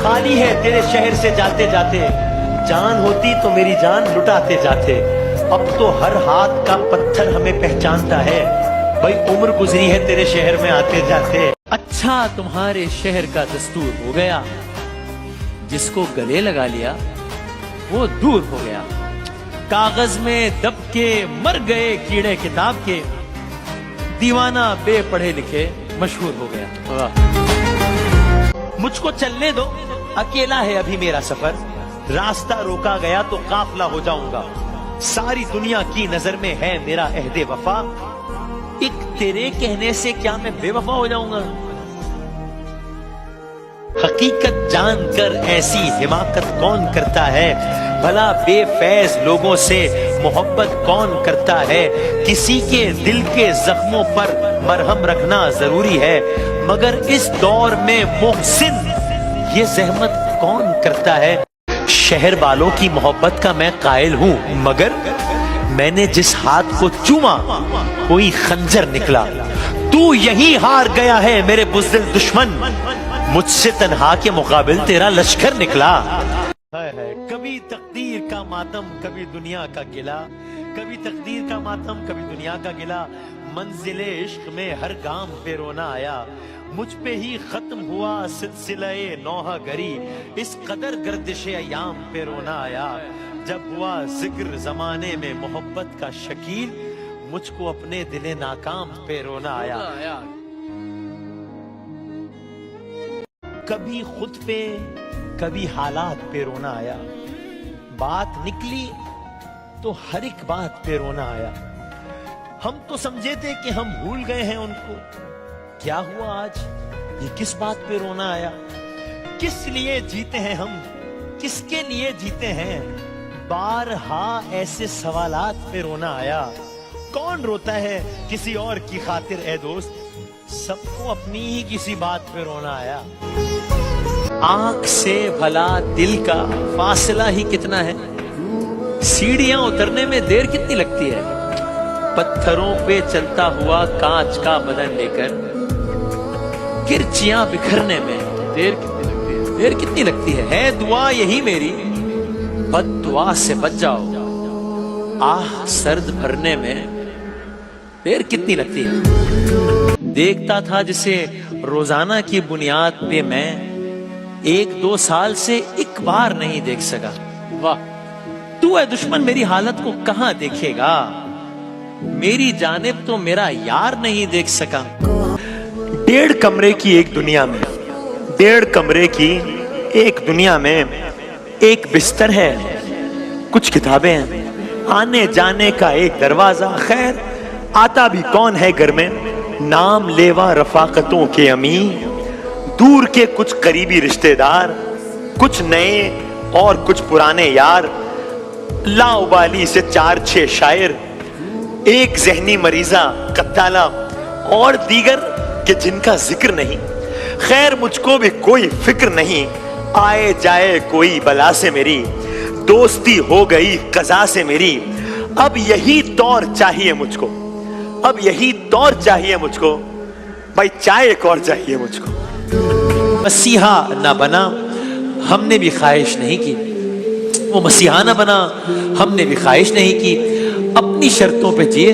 खाली है तेरे शहर से जाते जाते, जान होती तो मेरी जान लुटाते जाते। अब तो हर हाथ का पत्थर हमें पहचानता है, भाई उम्र गुजरी है तेरे शहर में आते जाते। अच्छा तुम्हारे शहर का दस्तूर हो गया, जिसको गले लगा लिया वो दूर हो गया। कागज में दब के मर गए कीड़े किताब के, दीवाना बे पढ़े लिखे मशहूर हो गया। मुझको चलने दो, अकेला है अभी मेरा सफर, रास्ता रोका गया तो काफिला हो जाऊंगा। सारी दुनिया की नजर में है मेरा अहदे वफा, एक तेरे कहने से क्या मैं बेवफा हो जाऊंगा। हकीकत जानकर ऐसी हिमाकत कौन करता है, भला बेफैज लोगों से मोहब्बत कौन करता है। किसी के दिल के जख्मों पर मरहम रखना जरूरी है, मगर इस दौर में मोहसिन ये जहमत कौन करता है। शहर वालों की मोहब्बत का मैं कायल हूँ, मगर मैंने जिस हाथ को चूमा कोई खंजर निकला। तू यहीं हार गया है मेरे बुज़दिल दुश्मन, मुझसे तन्हा के मुकाबिल तेरा लश्कर निकला। कभी तकदीर का मातम कभी दुनिया का गिला, कभी तकदीर का मातम कभी दुनिया का गिला। मंजिले इश्क में हर गाम पे रोना आया, मुझ पे ही खत्म हुआ सिलसिले नौहा गरी। इस कदर गर्दिशे अयाम पे रोना आया, जब हुआ जिक्र जमाने में मोहब्बत का शकील, मुझको अपने दिले नाकाम पे रोना आया। कभी खुद पे कभी हालात पे रोना आया, बात निकली तो हर एक बात पे रोना आया। हम तो समझे थे कि हम भूल गए हैं उनको, क्या हुआ आज ये किस बात पे रोना आया। किस लिए जीते हैं हम, किसके लिए जीते हैं, बारहा ऐसे सवालात पे रोना आया। कौन रोता है किसी और की खातिर ए दोस्त, सबको अपनी ही किसी बात पे रोना आया। आंख से भला दिल का फासला ही कितना है, सीढ़ियां उतरने में देर कितनी लगती है। पत्थरों पे चलता हुआ कांच का बदन लेकर किरचियां बिखरने में देर कितनी लगती है दुआ यही मेरी, बद दुआ से बच जाओ, आह सर्द भरने में देर कितनी लगती है। देखता था जिसे रोजाना की बुनियाद पे मैं, एक दो साल से एक बार नहीं देख सका। वाह, तू है दुश्मन मेरी हालत को कहां देखेगा, मेरी जानिब तो मेरा यार नहीं देख सका। 1.5 कमरे की एक दुनिया में, 1.5 कमरे की एक दुनिया में एक बिस्तर है, कुछ किताबें हैं, आने जाने का एक दरवाजा। खैर आता भी कौन है घर में, नाम लेवा रफाकतों के अमी, दूर के कुछ करीबी रिश्तेदार, कुछ नए और कुछ पुराने यार, लाउबाली से 4-6 शायर, एक जहनी मरीजा कत्ताला और दीगर के जिनका जिक्र नहीं। खैर मुझको भी कोई फिक्र नहीं, आए जाए कोई बला से मेरी, दोस्ती हो गई कज़ा से मेरी। अब यही दौर चाहिए मुझको, अब यही दौर चाहिए मुझको, भाई चाय एक और चाहिए मुझको। मसीहा ना बना हमने भी ख्वाहिश नहीं की, वो मसीहा ना बना हमने भी ख्वाहिश नहीं की, अपनी शर्तों पे जिए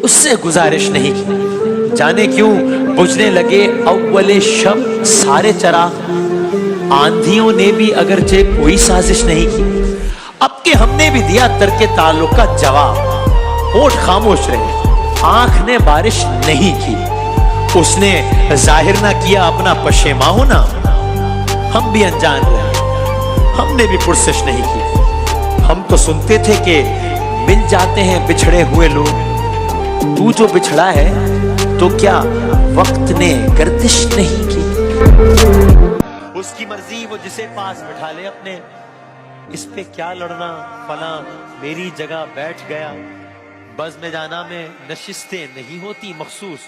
उससे गुजारिश नहीं की। जाने क्यों बुझने लगे अव्वले शब सारे चराग, आंधियों ने भी अगरचे कोई साजिश नहीं की। अब के हमने भी दिया तर्के ताल्लुक का जवाब, होठ खामोश रहे आंख ने बारिश नहीं की। उसने जाहिर ना किया अपना पशेमा होना, हम भी अनजान रहे, हमने भी पुरसश नहीं की। हम तो सुनते थे कि मिल जाते हैं बिछड़े हुए लोग, तू जो बिछड़ा है तो क्या वक्त ने गर्दिश नहीं की। उसकी मर्जी वो जिसे पास बिठा ले अपने, इस पे क्या लड़ना, फला मेरी जगह बैठ गया। बज़ में जाना में नशिस्तें नहीं होती मखसूस,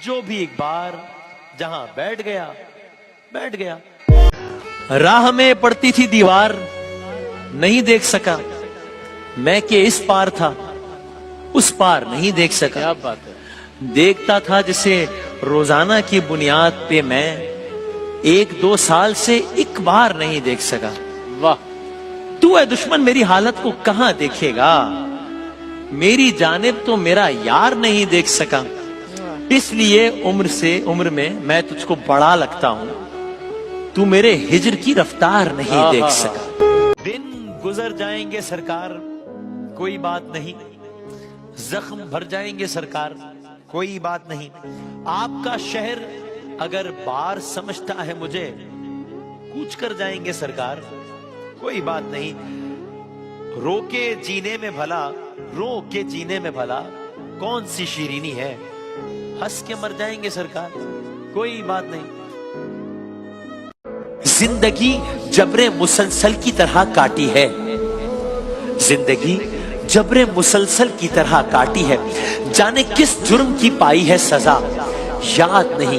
जो भी एक बार जहां बैठ गया बैठ गया। राह में पड़ती थी दीवार नहीं देख सका, मैं के इस पार था उस पार नहीं देख सका। क्या बात है। देखता था जिसे रोजाना की बुनियाद पे मैं, 1-2 साल से एक बार नहीं देख सका। वाह, तू है दुश्मन मेरी हालत को कहां देखेगा, मेरी जानिब तो मेरा यार नहीं देख सका, इसलिए उम्र में मैं तुझको बड़ा लगता हूं, तू मेरे हिजर की रफ्तार नहीं देख सका। दिन गुजर जाएंगे सरकार, कोई बात नहीं, जख्म भर जाएंगे सरकार, कोई बात नहीं, आपका शहर अगर बार समझता है मुझे, कूच कर जाएंगे सरकार, कोई बात नहीं, रो के जीने में भला कौन सी शीरीनी है, हंस के मर जाएंगे सरकार, कोई बात नहीं। जिंदगी जबरे मुसलसल की तरह काटी है, जिंदगी जबरे मुसलसल की तरह काटी है, जाने किस जुर्म की पाई है सजा, याद नहीं।